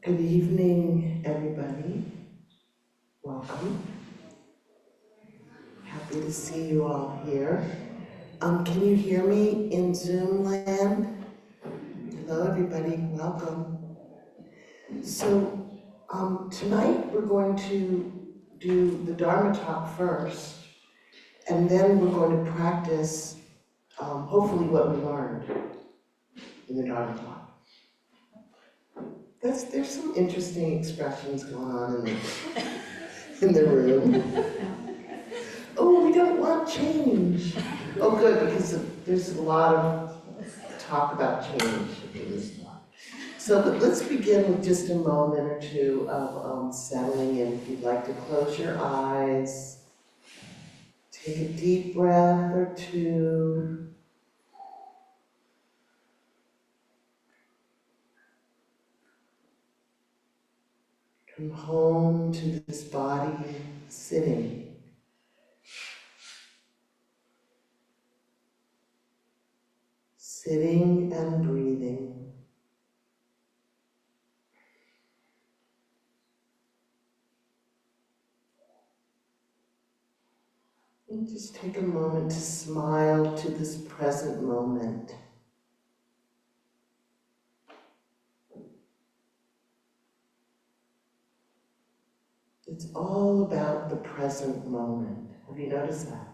Good evening, everybody. Welcome. Happy to see you all here. Can you hear me in Zoom land? Hello, everybody. Welcome. So, tonight we're going to do the Dharma talk first, and then we're going to practice, hopefully, what we learned in the Dharma talk. There's some interesting expressions going on in the room. Oh, we don't want change. Oh, good, because there's a lot of talk about change in this talk. So let's begin with just a moment or two of settling in. If you'd like to close your eyes, take a deep breath or two. Come home to this body sitting. Sitting and breathing. And just take a moment to smile to this present moment. It's all about the present moment. Have you noticed that?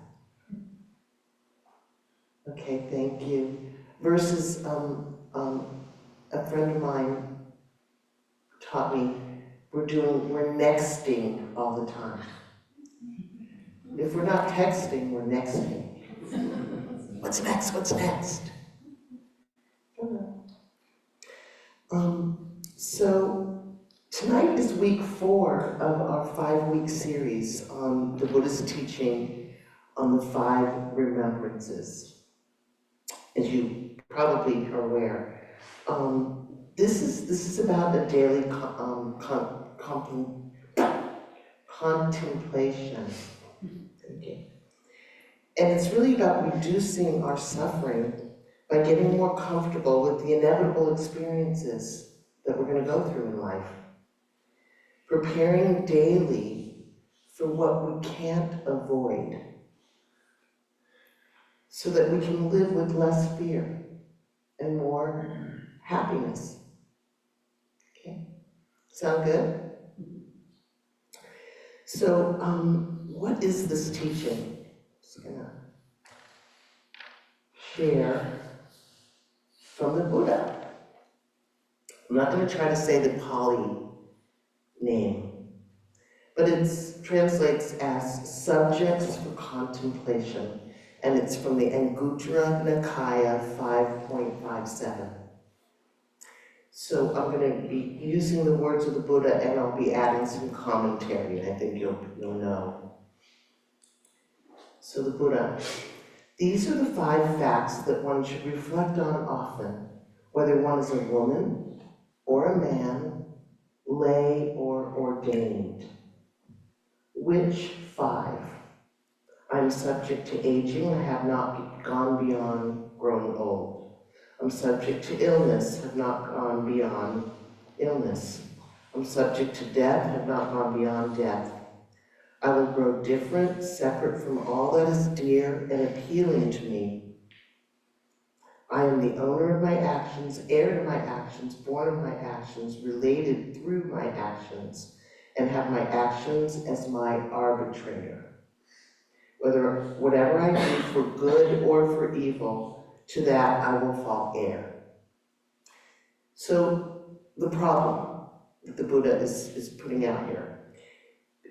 Okay, thank you. Versus, a friend of mine taught me, we're nexting all the time. If we're not texting, we're nexting. What's next? What's next? So tonight is week 4 of our 5-week series on the Buddha's teaching on the 5 remembrances. As you probably are aware, this is about a daily contemplation. Okay. And it's really about reducing our suffering by getting more comfortable with the inevitable experiences that we're going to go through in life. Preparing daily for what we can't avoid, so that we can live with less fear and more happiness. Okay? Sound good? So, what is this teaching? I'm just gonna share from the Buddha. I'm not gonna try to say the Pali name, but it translates as subjects for contemplation, and it's from the Anguttara Nikaya 5.57. So I'm going to be using the words of the Buddha, and I'll be adding some commentary, and I think you'll know. So the Buddha, these are the 5 facts that one should reflect on often, whether one is a woman or a man, lay or ordained. Which 5? I'm subject to aging, I have not gone beyond growing old. I'm subject to illness, have not gone beyond illness. I'm subject to death, have not gone beyond death. I will grow different, separate from all that is dear and appealing to me. I am the owner of my actions, heir to my actions, born of my actions, related through my actions, and have my actions as my arbitrator. Whatever I do for good or for evil, to that I will fall heir. So the problem that the Buddha is putting out here,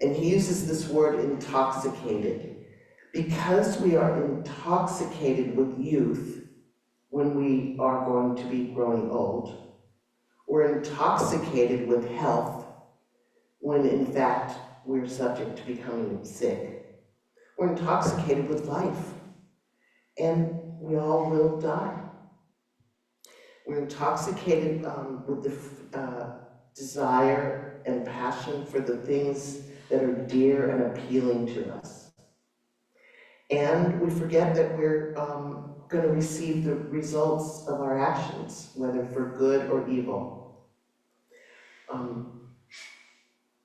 and he uses this word intoxicated, because we are intoxicated with youth when we are going to be growing old. We're intoxicated with health when in fact we're subject to becoming sick. We're intoxicated with life, and we all will die. We're intoxicated with the desire and passion for the things that are dear and appealing to us. And we forget that we're going to receive the results of our actions, whether for good or evil.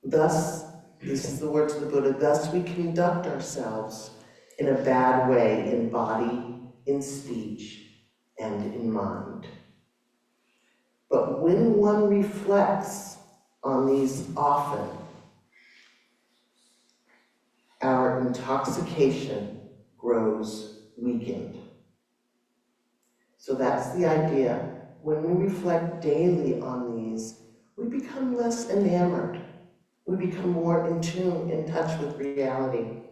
Thus, this is the words of the Buddha, thus we conduct ourselves in a bad way in body, in speech, and in mind. But when one reflects on these often, our intoxication grows weakened. So that's the idea. When we reflect daily on these, we become less enamored. We become more in tune, in touch with reality.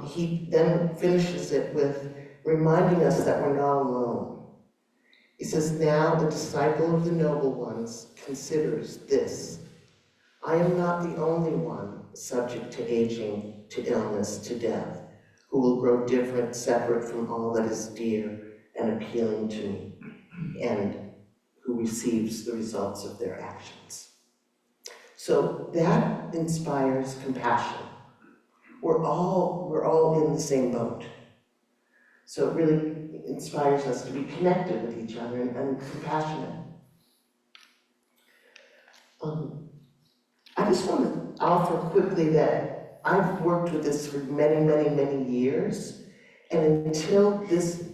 He then finishes it with reminding us that we're not alone. He says, now the disciple of the noble ones considers this. I am not the only one subject to aging, to illness, to death, who will grow different, separate from all that is dear and appealing to me, and who receives the results of their actions. So that inspires compassion. We're all in the same boat. So it really inspires us to be connected with each other and compassionate. I just want to offer quickly that I've worked with this for many, many, many years, and until this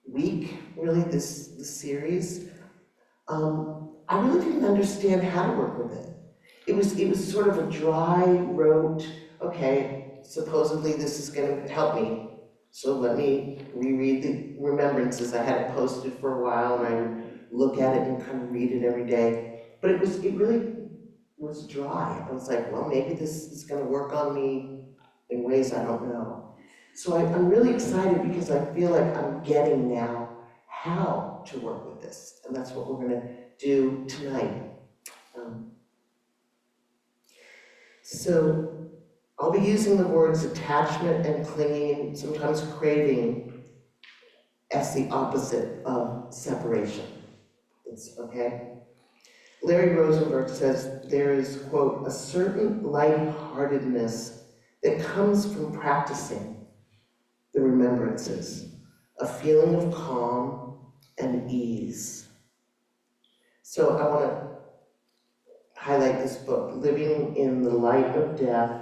week, really this series, I really didn't understand how to work with it. It was sort of a dry, rote, okay, supposedly this is going to help me, so let me reread the Remembrances. I had it posted for a while, and I would look at it and kind of read it every day. But it really was dry. I was like, well, maybe this is going to work on me in ways I don't know. So I'm really excited because I feel like I'm getting now how to work with this, and that's what we're going to do tonight. So I'll be using the words attachment and clinging, and sometimes craving, as the opposite of separation. It's okay? Larry Rosenberg says there is, quote, a certain lightheartedness that comes from practicing the remembrances, a feeling of calm and ease. So I want to highlight this book, Living in the Light of Death.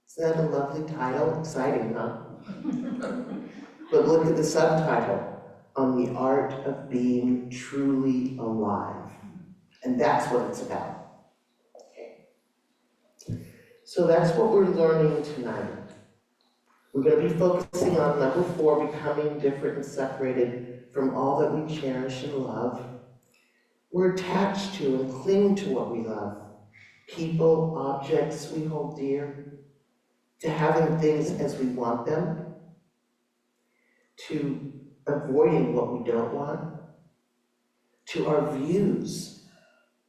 Isn't that a lovely title? Exciting, huh? But look at the subtitle, On the Art of Being Truly Alive. And that's what it's about. Okay. So that's what we're learning tonight. We're going to be focusing on number 4, becoming different and separated from all that we cherish and love. We're attached to and cling to what we love. People, objects we hold dear, to having things as we want them, to avoiding what we don't want, to our views.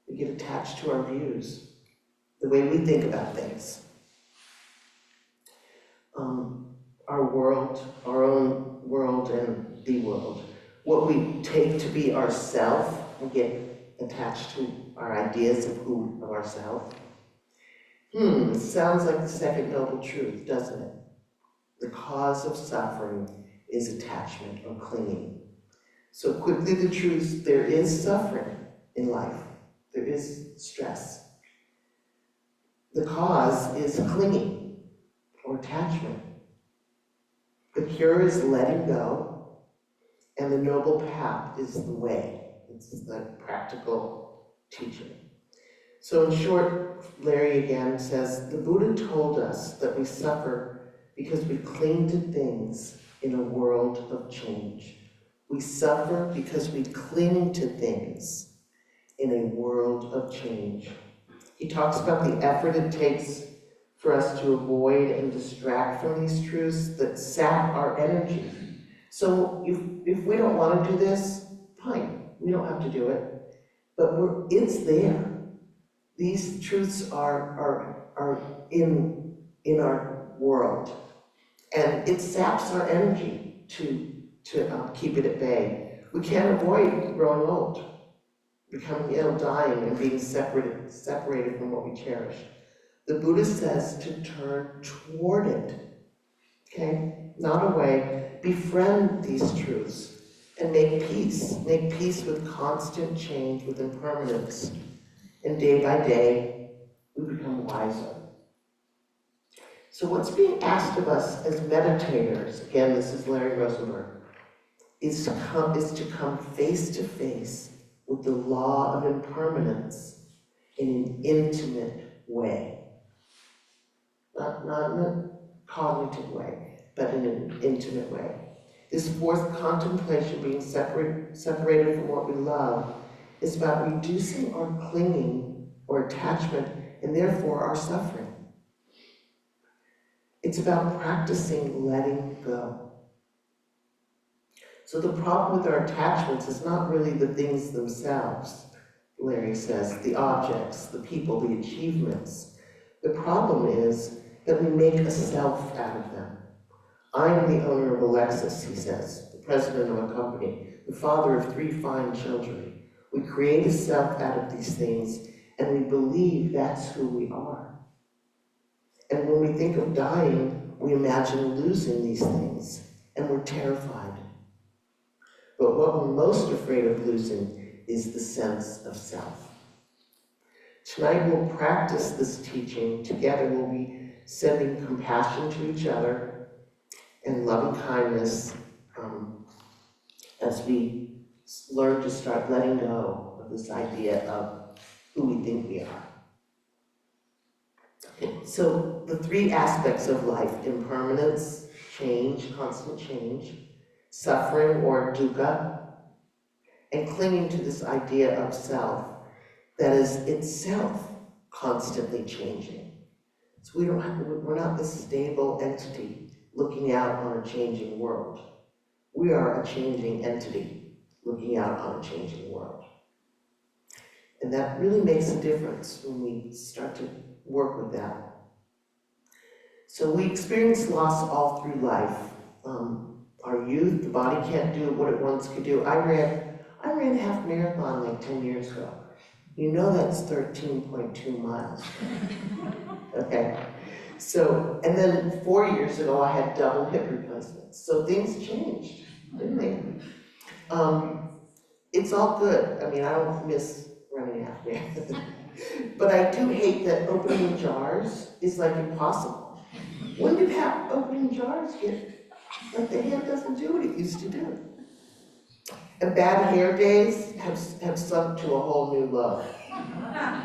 We get attached to our views, the way we think about things. Our world, our own world, and the world. What we take to be ourself, we get attached to our ideas of ourself. It sounds like the second noble truth, doesn't it? The cause of suffering is attachment or clinging. So quickly the truth, there is suffering in life. There is stress. The cause is clinging or attachment. The cure is letting go, and the noble path is the way. It's the practical teaching. So in short, Larry again says, the Buddha told us that we suffer because we cling to things in a world of change. We suffer because we cling to things in a world of change. He talks about the effort it takes for us to avoid and distract from these truths that sap our energy. So if we don't want to do this, fine, we don't have to do it, but it's there. These truths are in our world, and it saps our energy to keep it at bay. We can't avoid growing old, becoming ill, dying, and being separated from what we cherish. The Buddha says to turn toward it, okay? Not away. Befriend these truths and make peace with constant change, with impermanence. And day by day, we become wiser. So what's being asked of us as meditators, again, this is Larry Rosenberg, is to come face to face with the law of impermanence in an intimate way. Not in a cognitive way, but in an intimate way. This fourth contemplation, being separated from what we love, is about reducing our clinging or attachment and therefore our suffering. It's about practicing letting go. So the problem with our attachments is not really the things themselves, Larry says, the objects, the people, the achievements. The problem is that we make a self out of them. I'm the owner of a Lexus, he says, the president of a company, the father of 3 fine children. We create a self out of these things, and we believe that's who we are. And when we think of dying, we imagine losing these things, and we're terrified. But what we're most afraid of losing is the sense of self. Tonight we'll practice this teaching. Together we'll be sending compassion to each other and loving kindness as we learn to start letting go of this idea of who we think we are. So the 3 aspects of life: impermanence, change, constant change, suffering or dukkha, and clinging to this idea of self that is itself constantly changing. So we're not this stable entity looking out on a changing world. We are a changing entity looking out on a changing world. And that really makes a difference when we start to work with that. So we experience loss all through life. Our youth, the body can't do what it once could do. I ran a half marathon like 10 years ago. You know that's 13.2 miles. Okay. So, and then 4 years ago I had double hip replacements. So things changed, didn't they? It's all good. I mean, I don't miss running a half marathon. But I do hate that opening jars is like impossible. When did opening jars get, like the hand doesn't do what it used to do? And bad hair days have sunk to a whole new low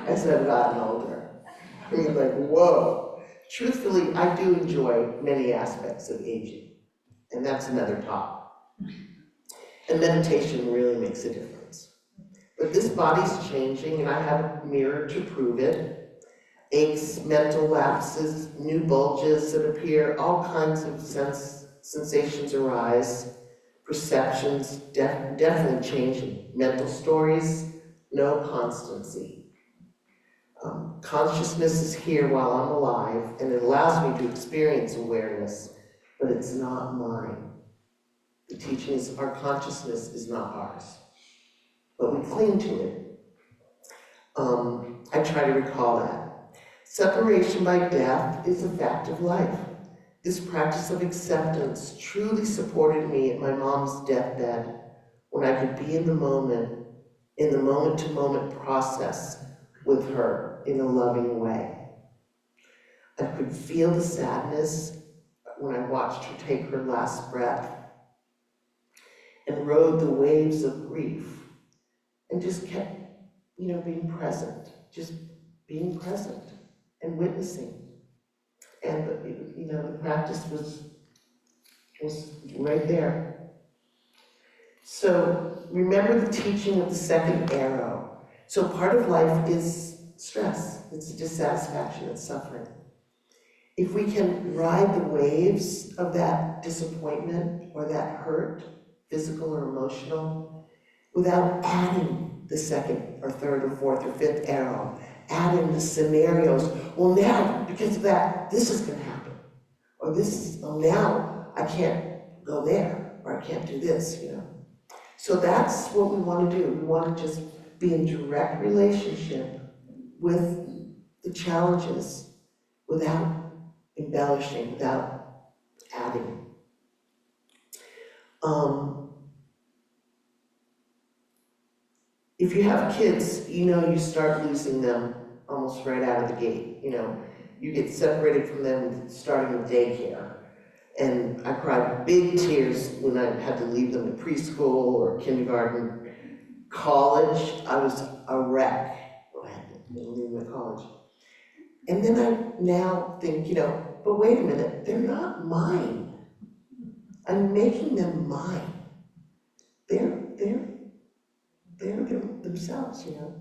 as I've gotten older. I mean, like, whoa. Truthfully, I do enjoy many aspects of aging, and that's another talk. And meditation really makes a difference. But this body's changing, and I have a mirror to prove it. Aches, mental lapses, new bulges that appear, all kinds of sensations arise, perceptions definitely changing, mental stories, no constancy. Consciousness is here while I'm alive, and it allows me to experience awareness, but it's not mine. The teaching is our consciousness is not ours, but we cling to it. I try to recall that. Separation by death is a fact of life. This practice of acceptance truly supported me at my mom's deathbed, when I could be in the moment-to-moment process with her in a loving way. I could feel the sadness when I watched her take her last breath and rode the waves of grief and just kept, being present, just being present and witnessing. And, the practice was right there. So remember the teaching of the second arrow. So part of life is stress, it's dissatisfaction, it's suffering. If we can ride the waves of that disappointment or that hurt, physical or emotional, without adding the second or third or fourth or fifth arrow, adding the scenarios, well now, because of that, this is gonna happen. Or now I can't go there, or I can't do this, So that's what we want to do. We want to just be in direct relationship with the challenges without embellishing, without adding. if you have kids, you know you start losing them almost right out of the gate, you know. You get separated from them starting with daycare. And I cried big tears when I had to leave them in preschool or kindergarten. College, I was a wreck when I had to leave them at college. And then I now think, you know, but wait a minute, they're not mine. I'm making them mine. They're themselves, you know.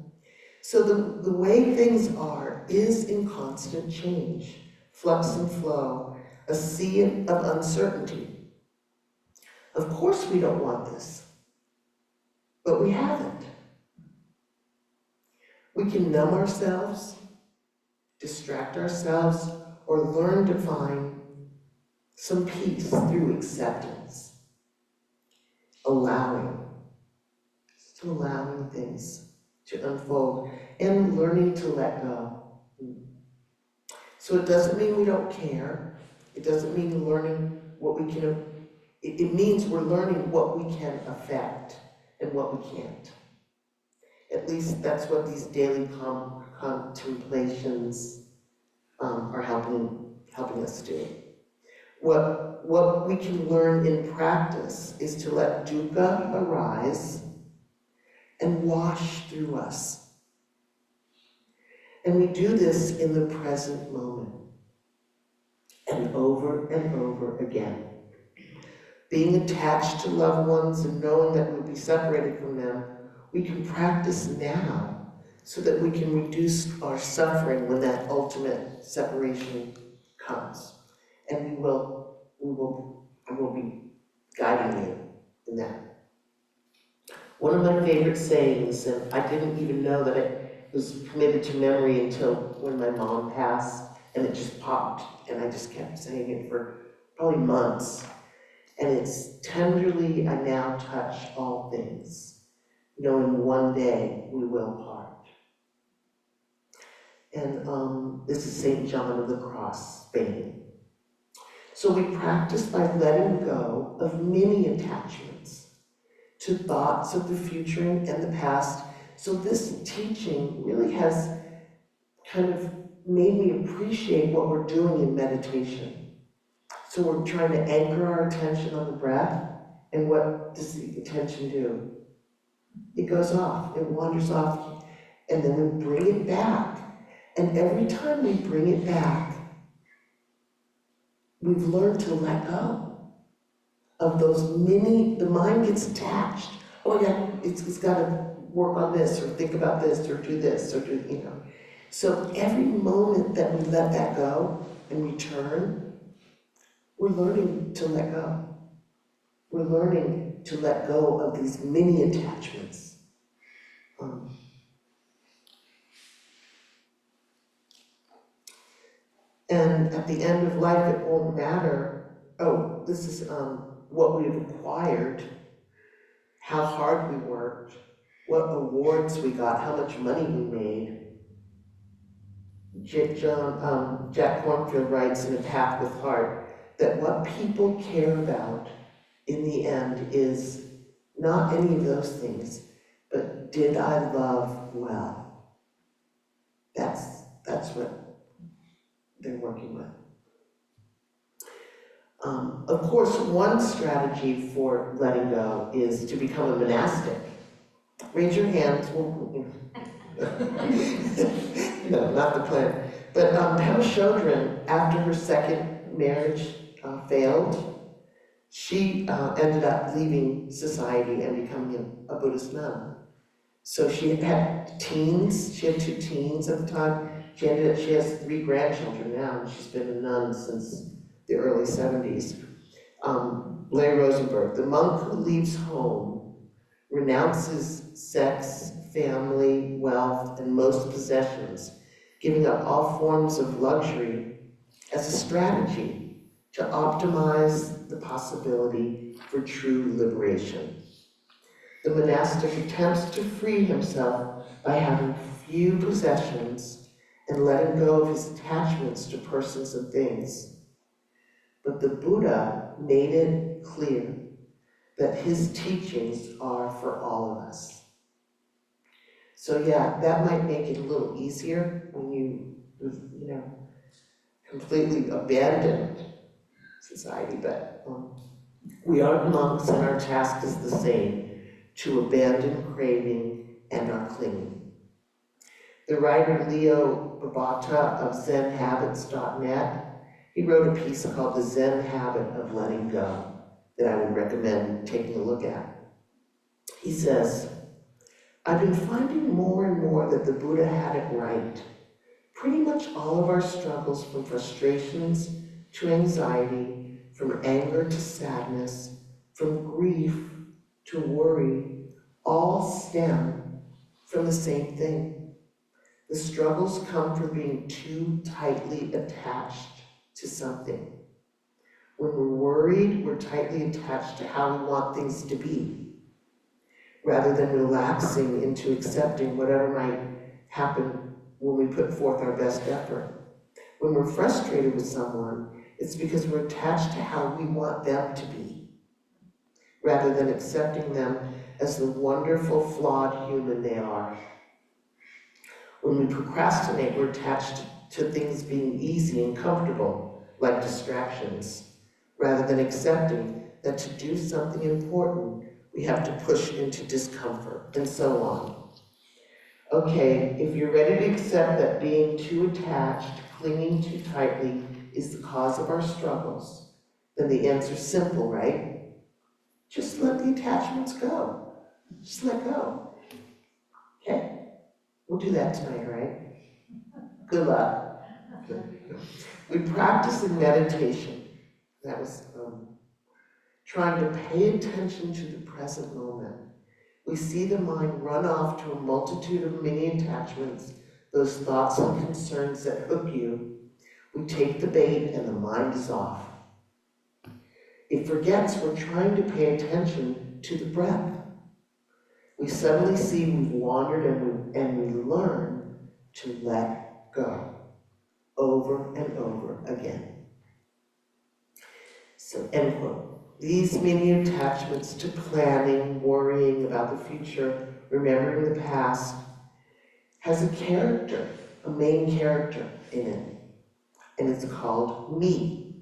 So the way things are is in constant change, flux and flow, a sea of uncertainty. Of course we don't want this, but we haven't. We can numb ourselves, distract ourselves, or learn to find some peace through acceptance, allowing things to unfold, and learning to let go. So it doesn't mean we don't care. It doesn't mean learning what we can, it means we're learning what we can affect and what we can't. At least that's what these daily contemplations are helping us do. What we can learn in practice is to let dukkha arise and wash through us. And we do this in the present moment, and over again. Being attached to loved ones and knowing that we'll be separated from them, we can practice now so that we can reduce our suffering when that ultimate separation comes. And I will be guiding you in that. One of my favorite sayings, and I didn't even know that it was committed to memory until when my mom passed, and it just popped, and I just kept saying it for probably months. And it's tenderly I now touch all things, knowing one day we will part. And this is St. John of the Cross, Spain. So we practice by letting go of many attachments to thoughts of the future and the past. So this teaching really has kind of made me appreciate what we're doing in meditation. So we're trying to anchor our attention on the breath, and what does the attention do? It goes off, it wanders off, and then we bring it back. And every time we bring it back, we've learned to let go of those many, the mind gets attached. Oh yeah, it's got to work on this, or think about this, or do this, or do, you know. So every moment that we let that go and return, we're learning to let go. We're learning to let go of these many attachments. And at the end of life, it won't matter, oh, this is what we've acquired, how hard we worked, what awards we got, how much money we made. Jack Kornfield writes in A Path with Heart that what people care about in the end is not any of those things, but did I love well? That's what they're working with. Of course, one strategy for letting go is to become a monastic. Raise your hands. No, not the plan. But Pema Chodron, after her second marriage failed, she ended up leaving society and becoming a Buddhist nun. So she had teens, she had 2 teens at the time. She has 3 grandchildren now, and she's been a nun since the early 70s. Larry Rosenberg, the monk who leaves home, renounces sex, family, wealth, and most possessions, giving up all forms of luxury as a strategy to optimize the possibility for true liberation. The monastic attempts to free himself by having few possessions and letting go of his attachments to persons and things. But the Buddha made it clear that his teachings are for all of us. So yeah, that might make it a little easier when you completely abandon society, but we are monks and our task is the same, to abandon craving and our clinging. The writer Leo Babauta of ZenHabits.net, he wrote a piece called The Zen Habit of Letting Go that I would recommend taking a look at. He says, I've been finding more and more that the Buddha had it right. Pretty much all of our struggles, from frustrations to anxiety, from anger to sadness, from grief to worry, all stem from the same thing. The struggles come from being too tightly attached to something. When we're worried, we're tightly attached to how we want things to be, rather than relaxing into accepting whatever might happen when we put forth our best effort. When we're frustrated with someone, it's because we're attached to how we want them to be, rather than accepting them as the wonderful, flawed human they are. When we procrastinate, we're attached to things being easy and comfortable, like distractions, rather than accepting that to do something important, we have to push into discomfort, and so on. Okay, if you're ready to accept that being too attached, clinging too tightly, is the cause of our struggles, then the answer's simple, right? Just let the attachments go. Just let go. Okay? We'll do that tonight, right? Good luck. We practice in meditation. That was trying to pay attention to the present moment. We see the mind run off to a multitude of mini attachments, those thoughts and concerns that hook you. We take the bait and the mind is off. It forgets we're trying to pay attention to the breath. We suddenly see we've wandered and we learn to let go over and over again. So, end quote. These many attachments to planning, worrying about the future, remembering the past, has a character, a main character in it, and it's called me.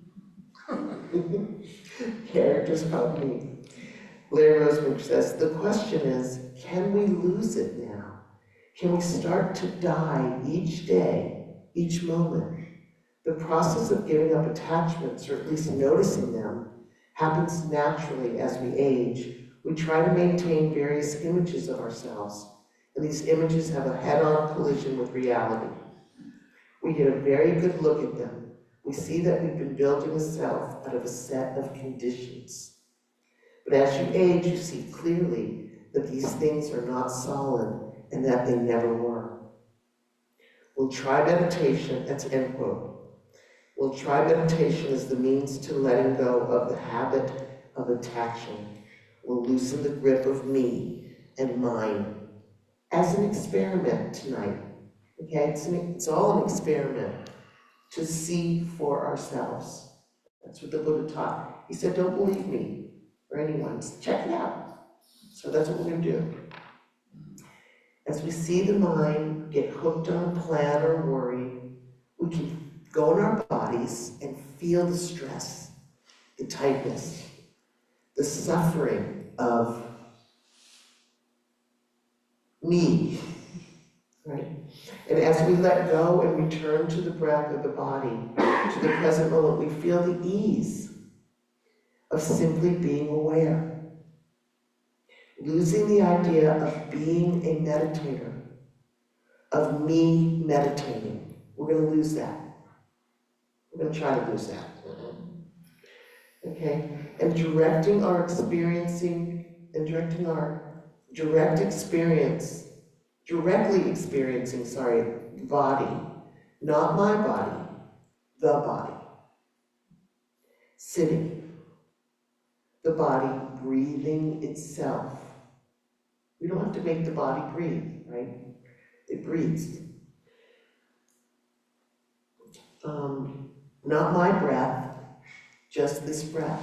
Character's called me. Blair Roseberg says, the question is, can we lose it now? Can we start to die each day, each moment? The process of giving up attachments, or at least noticing them, happens naturally as we age. We try to maintain various images of ourselves, and these images have a head-on collision with reality. We get a very good look at them. We see that we've been building a self out of a set of conditions. But as you age, you see clearly that these things are not solid and that they never were. We'll try meditation, that's end quote. We'll try meditation as the means to letting go of the habit of attaching. We'll loosen the grip of me and mine as an experiment tonight. Okay, it's all an experiment to see for ourselves. That's what the Buddha taught. He said, don't believe me or anyone, just check it out. So that's what we're going to do. As we see the mind get hooked on a plan or worry, we can go in our bodies and feel the stress, the tightness, the suffering of me, right? And as we let go and return to the breath of the body, to the present moment, we feel the ease of simply being aware. Losing the idea of being a meditator, of me meditating. We're going to lose that. We're going to try to lose that. Okay? And directly experiencing, the body, not my body, the body. Sitting, the body breathing itself. We don't have to make the body breathe, right? It breathes. Not my breath, just this breath.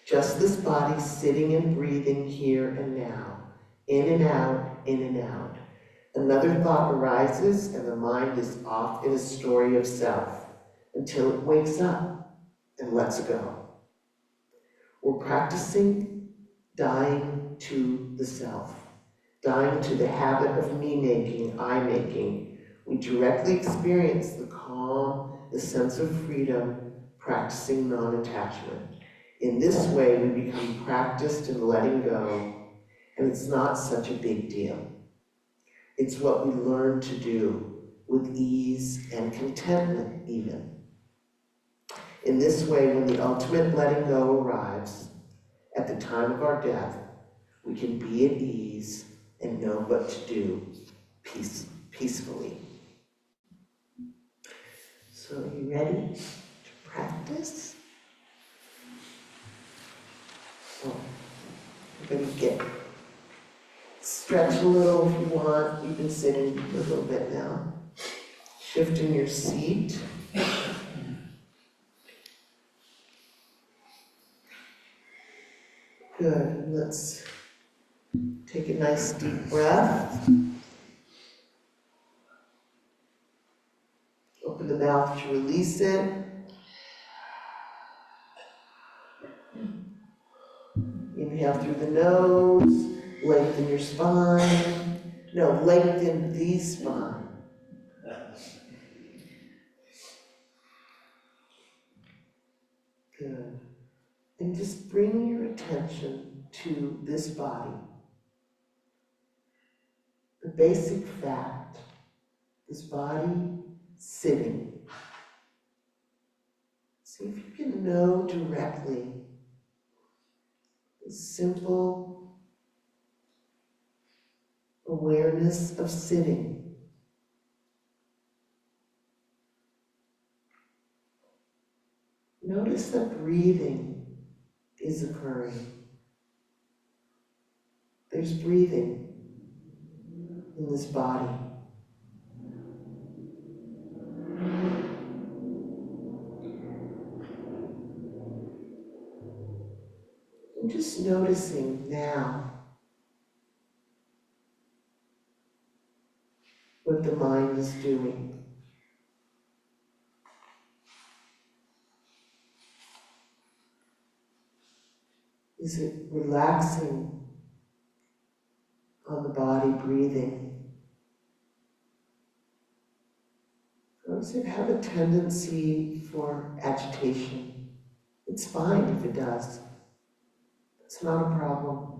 Just this body sitting and breathing here and now, in and out, in and out. Another thought arises and the mind is off in a story of self until it wakes up and lets go. We're practicing dying to the self, dying to the habit of me-making, I-making. We directly experience the calm, the sense of freedom, practicing non-attachment. In this way, we become practiced in letting go, and it's not such a big deal. It's what we learn to do with ease and contentment, even. In this way, when the ultimate letting go arrives, at the time of our death, we can be at ease and know what to do peacefully. So are you ready to practice? So everybody stretch a little if you want. You've been sitting a little bit now. Shift in your seat. Good. Let's take a nice deep breath. Open the mouth to release it. Inhale through the nose, lengthen your spine. No, lengthen the spine. Good. And just bring your attention to this body. The basic fact, this body sitting. See if you can know directly the simple awareness of sitting. Notice that breathing is occurring. There's breathing in this body. I'm just noticing now what the mind is doing. Is it relaxing on the body, breathing? Or does it have a tendency for agitation? It's fine if it does. It's not a problem.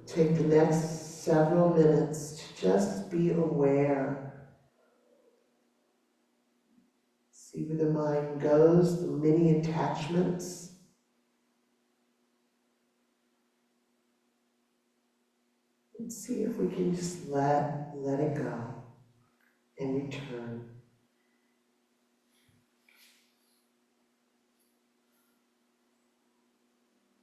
Take the next several minutes to just be aware. See where the mind goes, the many attachments. And see if we can just let it go and return.